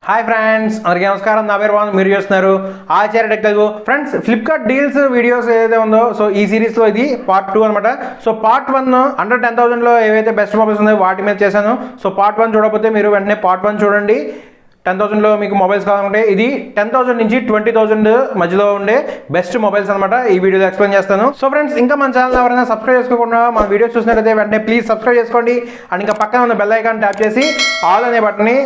Hi friends, అందరికీ నమస్కారం. నా పేరు బాగుంది, మీరు చూస్తున్నారు Acharya tech Telugu. Friends, Flipkart deals videos ఏదైతే ఉందో సో ఈ సిరీస్లో ఇది పార్ట్ 2 అనమాట. సో పార్ట్ 1 అండర్ 10,000లో ఏవైతే బెస్ట్ మొబైల్స్ ఉన్నాయో వాటి మీద చేశాను. సో పార్ట్ 1 చూడకపోతే మీరు వెంటనే పార్ట్ 1 చూడండి. 10,000లో మీకు మొబైల్స్ కావాలంటే ఇది 10,000 నుంచి 20,000 మధ్యలో ఉండే బెస్ట్ మొబైల్స్ అనమాట. ఈ వీడియోలో ఎక్స్ప్లెయిన్ చేస్తాను. సో ఫ్రెండ్స్, ఇంకా మన ఛానల్ ఎవరైనా సబ్స్క్రైబ్ చేసుకోకుండా మన వీడియో చూసినట్లయితే వెంటనే ప్లీజ్ సబ్స్క్రైబ్ చేసుకోండి. అండ్ ఇంకా పక్కన ఉన్న బెల్ ఐకాన్ ట్యాప్ చేసి ఆల్ అనే బటన్ని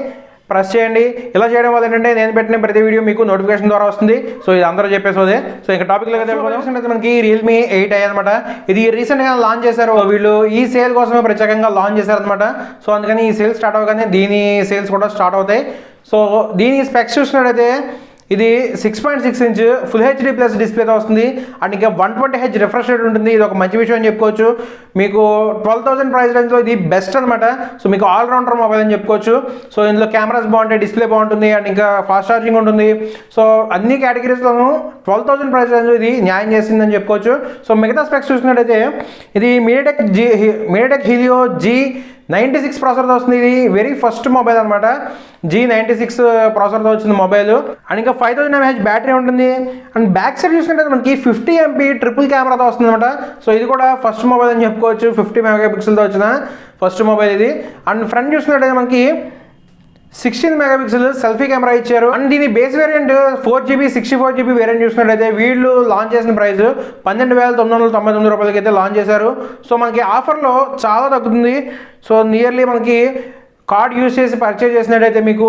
ప్రెస్ చేయండి. ఇలా చేయడం వల్ల ఏంటంటే నేను పెట్టిన ప్రతి వీడియో మీకు నోటిఫికేషన్ ద్వారా వస్తుంది. సో ఇది అందరూ చెప్పేసోదే. సో ఇంకా టాపిక్లో అయితే మనకి రియల్మీ 8i అనమాట. ఇది రీసెంట్గా లాంచ్ చేశారు వీళ్ళు. ఈ సేల్ కోసమే ప్రత్యేకంగా లాంచ్ చేశారనమాట. సో అందుకని ఈ సేల్ స్టార్ట్ అవ్వగానే దీని సేల్స్ కూడా స్టార్ట్ అవుతాయి. సో దీని స్పెక్స్ చూసినట్టయితే ఇది 6.6 ఇంచ్ ఫుల్ హెచ్డీ ప్లస్ డిస్ప్లేతో వస్తుంది. అండ్ ఇంకా 120Hz రిఫ్రెష్ రేట్ ఉంటుంది. ఇది ఒక మంచి విషయం అని చెప్పుకోవచ్చు. మీకు 12,000 ప్రైస్ రేంజ్లో ఇది బెస్ట్ అనమాట. సో మీకు ఆల్రౌండర్ మొబైల్ అని చెప్పుకోవచ్చు. సో ఇందులో కెమెరాస్ బాగుంటాయి, డిస్ప్లే బాగుంటుంది, అండ్ ఇంకా ఫాస్ట్ ఛార్జింగ్ ఉంటుంది. సో అన్ని కేటగిరీస్లోనూ 12,000 ప్రైస్ రేంజ్లో ఇది న్యాయం చేసిందని చెప్పుకోవచ్చు. సో మిగతా స్పెక్స్ చూసినట్టయితే ఇది మీడియాటెక్ హీలియో G96 ప్రాసెసర్తో వస్తుంది. ఇది వెరీ ఫస్ట్ మొబైల్ అనమాట. G96 ప్రాసెసర్తో వచ్చింది మొబైల్. అండ్ ఇంకా 5000 mAh బ్యాటరీ ఉంటుంది. అండ్ బ్యాక్ సైడ్ చూసుకుంటే మనకి 50 MP ట్రిపుల్ కెమెరాతో వస్తుంది అనమాట. సో ఇది కూడా ఫస్ట్ మొబైల్ అని చెప్పుకోవచ్చు. 50 మెగాపిక్సెల్తో వచ్చిన ఫస్ట్ మొబైల్ ఇది. అండ్ ఫ్రంట్ చూసుకున్నట్టయితే మనకి 16 మెగాపిక్సెల్ సెల్ఫీ కెమెరా ఇచ్చారు. అండ్ దీని base variant 4GB 64GB variant చూసినట్టయితే వీళ్ళు లాంచ్ చేసిన ప్రైస్ 12,999 రూపాయలకి అయితే లాంచ్ చేశారు. సో మనకి ఆఫర్లో చాలా తగ్గుతుంది. సో నియర్లీ మనకి కార్డ్ యూజ్ చేసి పర్చేజ్ చేసినట్టయితే మీకు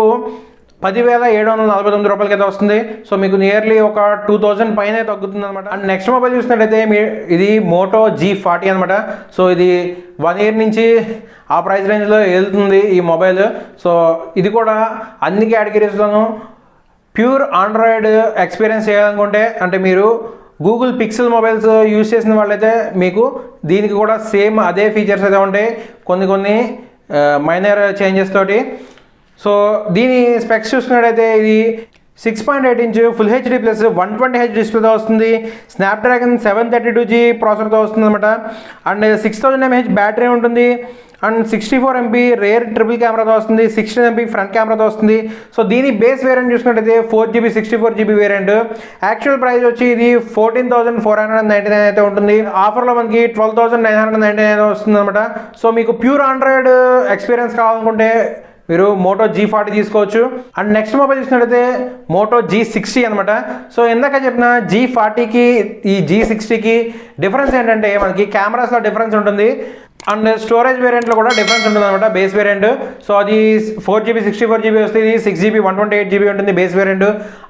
10,749 రూపాయలకి అయితే వస్తుంది. సో మీకు నియర్లీ ఒక 2,000 పైన తగ్గుతుంది అనమాట. అండ్ నెక్స్ట్ మొబైల్ చూసినట్టయితే ఇది మోటో G40 అనమాట. సో ఇది 1 ఇయర్ నుంచి ఆ ప్రైస్ రేంజ్లో వెళ్తుంది ఈ మొబైల్. సో ఇది కూడా అన్ని కేటగిరీస్లోనూ ప్యూర్ ఆండ్రాయిడ్ ఎక్స్పీరియన్స్ చేయాలనుకుంటే, అంటే మీరు గూగుల్ పిక్సెల్ మొబైల్స్ యూజ్ చేసిన వాళ్ళైతే మీకు దీనికి కూడా సేమ్ అదే ఫీచర్స్ అయితే ఉంటాయి, కొన్ని మైనర్ చేంజెస్ తోటి. సో దీని స్పెక్స్ చూసుకున్నట్టయితే ఇది 6.8 inch full HD plus 120Hz డిస్ప్లేతో వస్తుంది. స్నాప్డ్రాగన్ 732G ప్రాసెసర్తో వస్తుంది అనమాట. అండ్ 6000 mAh బ్యాటరీ ఉంటుంది. అండ్ 64 MP రేర్ ట్రిపుల్ కెమెరాతో వస్తుంది. 16 MP ఫ్రంట్ కెమెరాతో వస్తుంది. సో దీని బేస్ వేరియంట్ చూసుకున్నట్టయితే 4GB 64GB variant. Actual price వచ్చి ఇది 14,499 అయితే ఉంటుంది. ఆఫర్లో మనకి 12,999 వస్తుంది అనమాట. సో మీకు ప్యూర్ ఆండ్రాయిడ్ ఎక్స్పీరియన్స్ కావాలనుకుంటే మీరు మోటో G40 తీసుకోవచ్చు. అండ్ నెక్స్ట్ మొబైల్ చూసినట్టయితే మోటో G60 అనమాట. సో ఇందాక చెప్పిన G40కి ఈ G60కి డిఫరెన్స్ ఏంటంటే మనకి కెమెరాస్లో డిఫరెన్స్ ఉంటుంది. అండ్ స్టోరేజ్ వేరియంట్లో కూడా డిఫరెన్స్ ఉంటుంది అనమాట. బేస్ వేరియంట్ సో అది 4GB 64GB వస్తుంది. ఇది 6GB 128GB ఉంటుంది బేస్ వేరియంట్.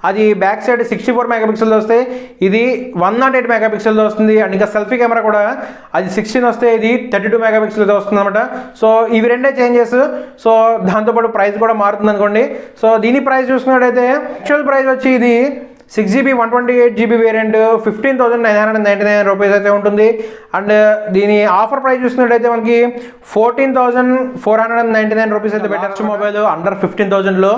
అది బ్యాక్ సైడ్ 64 మెగాపిక్సెల్తో వస్తే ఇది 108 మెగాపిక్సెల్తో వస్తుంది. అండ్ ఇంకా సెల్ఫీ కెమెరా కూడా అది 16 వస్తే ఇది 32 మెగాపిక్సెల్తో వస్తుంది అనమాట. సో ఇవి రెండే చేంజెస్. సో దాంతోపాటు ప్రైస్ కూడా మారుతుంది అనుకోండి. సో దీని ప్రైస్ చూసుకున్నట్టయితే యాక్చువల్ ప్రైస్ వచ్చి ఇది 6GB 128GB వేరియంట్ 15,999 రూపీస్ అయితే ఉంటుంది. అండ్ దీని ఆఫర్ ప్రైస్ చూసినట్టయితే మనకి 14,499 రూపీస్ అయితే పెట్టారు. మొబైల్ అండర్ 15,000లో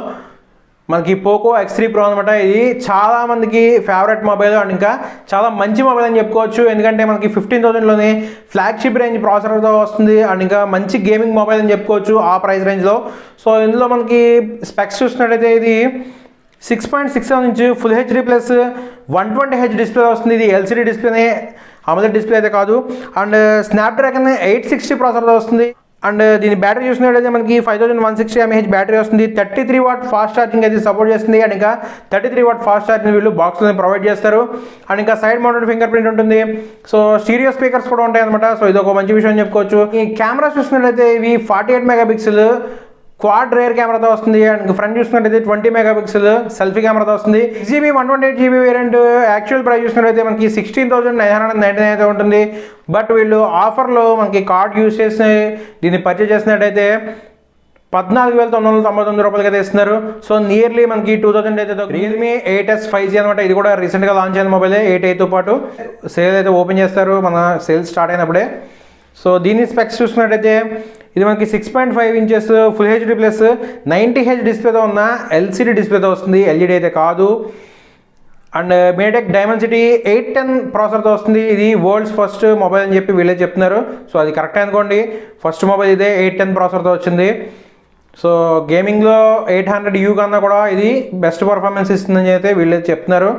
మనకి పోకో X3 Pro అనమాట. ఇది చాలా మందికి ఫేవరెట్ మొబైల్ అండ్ ఇంకా చాలా మంచి మొబైల్ అని చెప్పుకోవచ్చు. ఎందుకంటే మనకి 15,000లోనే ఫ్లాగ్షిప్ రేంజ్ ప్రాసెసర్తో వస్తుంది. అండ్ ఇంకా మంచి గేమింగ్ మొబైల్ అని చెప్పుకోవచ్చు ఆ ప్రైస్ రేంజ్లో. సో ఇందులో మనకి స్పెక్స్ చూసినట్టయితే ఇది 6.67 inch full HD plus 120Hz display వస్తుంది. ఇది LCD డిస్ప్లేనే, AMOLED డిస్ప్లే అయితే కాదు. అండ్ స్నాప్డ్రాగన్ 860 ప్రాసెసర్తో వస్తుంది. అండ్ దీని బ్యాటరీ చూసినట్టయితే మనకి 5160 mAh బ్యాటరీ వస్తుంది. 33W ఫాస్ట్ ఛార్జింగ్ అయితే సపోర్ట్ చేస్తుంది. అండ్ ఇంకా 33W ఫాస్ట్ ఛార్జింగ్ వీళ్ళు బాక్స్లో ప్రొవైడ్ చేస్తారు. అండ్ ఇంకా సైడ్ మౌంటెడ్ ఫింగర్ ప్రింట్ ఉంటుంది. సో స్టీరియో స్పీకర్స్ కూడా ఉంటాయి అనమాట. సో ఇది ఒక మంచి విషయం చెప్పుకోవచ్చు. ఈ కెమెరా చూసినట్టయితే ఇవి 48 మెగాపిక్సెల్ క్వాడ్ రేర్ కెమెరాతో వస్తుంది. అండ్ ఫ్రంట్ చూసుకున్నట్టయితే 20 మెగాపిక్సెల్ సెల్ఫీ కెమెరాతో వస్తుంది. 6GB 128GB variant. Actual price చూసుకున్నట్టయితే మనకి 16,999 అయితే ఉంటుంది. బట్ వీళ్ళు ఆఫర్లో మనకి కార్డ్ యూజ్ చేసి దీన్ని పర్చేజ్ చేసినట్టయితే 14,999 రూపాయలకి అయితే ఇస్తున్నారు. సో నియర్లీ మనకి 2,000 అయితే. రియల్మీ 8S 5G అనమాట. ఇది కూడా రీసెంట్గా లాంచ్ అయిన మొబైలే. 8Aతో పాటు సేల్ అయితే ఓపెన్ చేస్తారు మన సేల్ స్టార్ట్ అయినప్పుడే. సో దీని స్పెక్స్ చూసుకున్నట్టయితే ఇది మనకి 6.5 inches full HD plus 90Hz డిస్ప్లేతో ఉన్న LCD డిస్ప్లేతో వస్తుంది. LED అయితే కాదు. అండ్ మీడియాటెక్ డైమెన్సిటీ 810 ప్రాసెసర్తో వస్తుంది. ఇది వరల్డ్స్ ఫస్ట్ మొబైల్ అని చెప్పి వీళ్ళే చెప్తున్నారు. సో అది కరెక్ట్ అనుకోండి. ఫస్ట్ మొబైల్ ఇదే 810 ప్రాసెసర్తో వచ్చింది. సో గేమింగ్లో 800U కన్నా కూడా ఇది బెస్ట్ పర్ఫార్మెన్స్ ఇస్తుందని అయితే వీళ్ళు చెప్తున్నారు.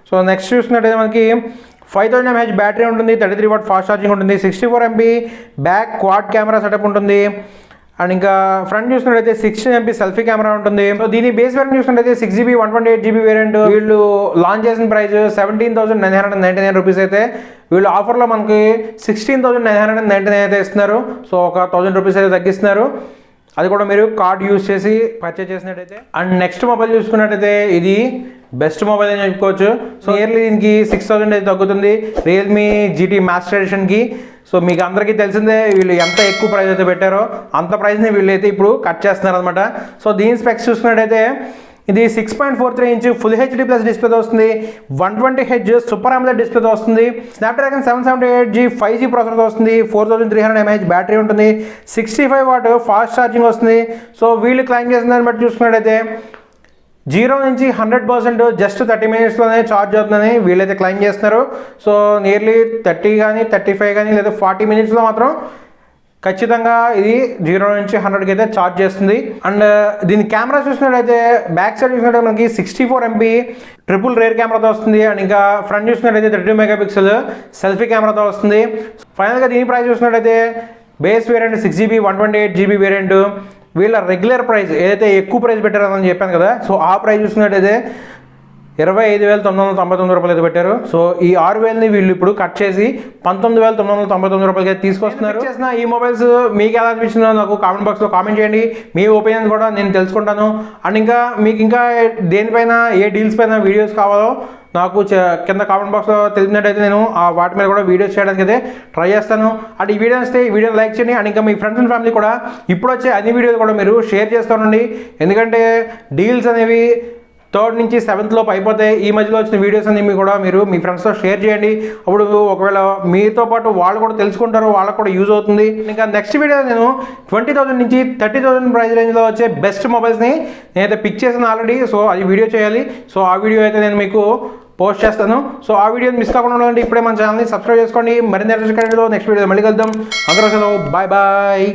సో నెక్స్ట్ చూసినట్టయితే మనకి 5000 mAh బ్యాటరీ ఉంటుంది, 33W ఫాస్ట్ ఛార్జింగ్ ఉంటుంది, 64MB back quad camera setup ఉంటుంది. అండ్ ఇంకా ఫ్రంట్ చూసినట్టయితే 16MP సెల్ఫీ కెమెరా ఉంటుంది. సో దీని బేస్ వేరియంట్ చూసినట్టయితే 6GB 128GB వేరియంట్. వీళ్ళు లాంచ్ చేసిన ప్రైస్ 17,999 రూపీస్ అయితే వీళ్ళు ఆఫర్లో మనకి 16,999 అయితే ఇస్తున్నారు. సో ఒక 1000 రూపీస్ అయితే తగ్గిస్తున్నారు. అది కూడా మీరు కార్డ్ యూజ్ చేసి పర్చేజ్ చేసినట్టయితే. అండ్ నెక్స్ట్ మొబైల్ చూసుకున్నట్టయితే ఇది బెస్ట్ మొబైల్ అని చెప్పుకోవచ్చు. సో ఇయర్లీ దీనికి 6000 అయితే తగ్గుతుంది రియల్మీ GT మాస్టర్ ఎడిషన్కి. సో మీకు అందరికీ తెలిసిందే వీళ్ళు ఎంత ఎక్కువ ప్రైస్ అయితే పెట్టారో అంత ప్రైస్ని వీళ్ళు అయితే ఇప్పుడు కట్ చేస్తున్నారు అనమాట. సో దీని స్పెక్స్ చూసుకున్నట్టయితే ఇది 6.43 ఇంచ్ ఫుల్ HD ప్లస్ డిస్ప్లేతో వస్తుంది, 120Hz సూపర్ AMOLED డిస్ప్లేతో వస్తుంది, స్నాప్డ్రాగన్ 778G 5G ప్రాసెసర్తో వస్తుంది, 4300 mAh బ్యాటరీ ఉంటుంది, 65W ఫాస్ట్ ఛార్జింగ్ వస్తుంది. సో వీళ్ళు క్లైమ్ చేసిన దాన్ని బట్టి చూసుకున్నట్టయితే 0 నుంచి 100% జస్ట్ 30 minutesలోనే ఛార్జ్ అవుతుందని వీళ్ళైతే క్లైమ్ చేస్తున్నారు. సో నియర్లీ 30 కానీ 35 కానీ లేదా 40 minutesలో మాత్రం ఖచ్చితంగా ఇది 0 నుంచి 100కి అయితే ఛార్జ్ చేస్తుంది. అండ్ దీని కెమెరా చూసినట్టయితే బ్యాక్ సైడ్ చూసినట్టయితే మనకి 64MP ట్రిపుల్ రేర్ కెమెరాతో వస్తుంది. అండ్ ఇంకా ఫ్రంట్ చూసినట్టయితే 32MP సెల్ఫీ కెమెరాతో వస్తుంది. ఫైనల్గా దీని ప్రైస్ చూసినట్టయితే base variant 6GB 128GB variant. వీళ్ళ రెగ్యులర్ ప్రైస్ ఏదైతే ఎక్కువ ప్రైస్ పెట్టారని చెప్పాను కదా, సో ఆ ప్రైస్ చూసినట్టయితే 25,999 రూపాయలు అయితే పెట్టారు. సో ఈ 6,000ని వీళ్ళు ఇప్పుడు కట్ చేసి 19,999 రూపాయలకి అయితే తీసుకొస్తున్నారు. చేసిన ఈ మొబైల్స్ మీకు ఎలా అనిపించిందో నాకు కామెంట్ బాక్స్లో కామెంట్ చేయండి. మీ ఒపీనియన్ కూడా నేను తెలుసుకుంటాను. అండ్ ఇంకా మీకు ఇంకా దేనిపైన ఏ డీల్స్ పైన వీడియోస్ కావాలో నాకు కింద కామెంట్ బాక్స్లో తెలిసినట్టయితే నేను వాటి మీద కూడా వీడియోస్ చేయడానికి అయితే ట్రై చేస్తాను. అండ్ ఈ వీడియో వస్తే ఈ వీడియోని లైక్ చేయండి. అండ్ ఇంకా మీ ఫ్రెండ్స్ అండ్ ఫ్యామిలీ కూడా ఇప్పుడు వచ్చే అన్ని వీడియోలు కూడా మీరు షేర్ చేస్తానండి. ఎందుకంటే డీల్స్ అనేవి 3rd నుంచి 7th లోపు అయిపోతాయి. ఈ మధ్యలో వచ్చిన వీడియోస్ అన్ని కూడా మీరు మీ ఫ్రెండ్స్తో షేర్ చేయండి. అప్పుడు ఒకవేళ మీతో పాటు వాళ్ళు కూడా తెలుసుకుంటారు, వాళ్ళకు కూడా యూజ్ అవుతుంది. ఇంకా నెక్స్ట్ వీడియో నేను 20,000 నుంచి 30,000 ప్రైస్ రేంజ్లో వచ్చే బెస్ట్ మొబైల్స్ని నేనైతే పిక్ చేసాను ఆల్రెడీ. సో అది వీడియో చేయాలి. సో ఆ వీడియో అయితే నేను మీకు పోస్ట్ చేస్తాను. సో ఆ వీడియోని మిస్ కాకుండా ఉండాలంటే ఇప్పుడే మన ఛానల్ని సబ్స్క్రైబ్ చేసుకోండి. మరిన్ని నెక్స్ట్ వీడియో మళ్ళీ కలుద్దాం. అందరూ బాయ్ బాయ్.